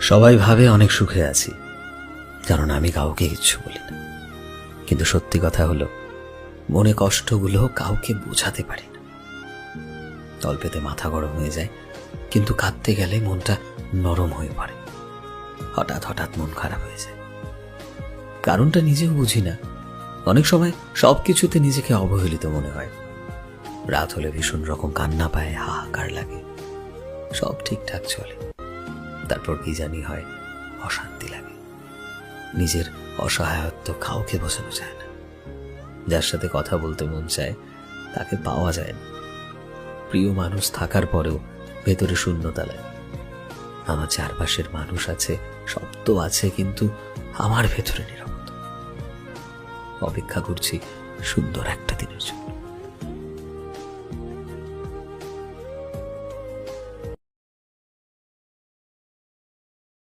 সবাই ভাবে অনেক সুখে আছি, কারণ আমি কাউকে কিচ্ছু বলি না। কিন্তু সত্যি কথা হলো, মনে কষ্টগুলো কাউকে বোঝাতে পারি না। তলপেতে মাথা গরম হয়ে যায়, কিন্তু কাঁদতে গেলে মনটা নরম হয়ে পড়ে। হঠাৎ হঠাৎ মন খারাপ হয়ে যায়, কারণটা নিজেও বুঝি না। অনেক সময় সবকিছুতে নিজেকে অবহেলিত মনে হয়। রাত হলে ভীষণ রকম কান্না পায়, হাহাকার লাগে। সব ঠিকঠাক চলে, তারপর কি জানি হয়, অশান্তি লাগে। নিজের অসহায়ত্ব কাউকে বোঝানো যায় না। যার সাথে কথা বলতে মন চায়, তাকে পাওয়া যায় না। প্রিয় মানুষ থাকার পরেও ভেতরে শূন্যতা লাগে। আমার চারপাশের মানুষ আছে, সব তো আছে, কিন্তু আমার ভেতরে নীরবতা। অপেক্ষা করছি সুন্দর একটা দিনের জন্য।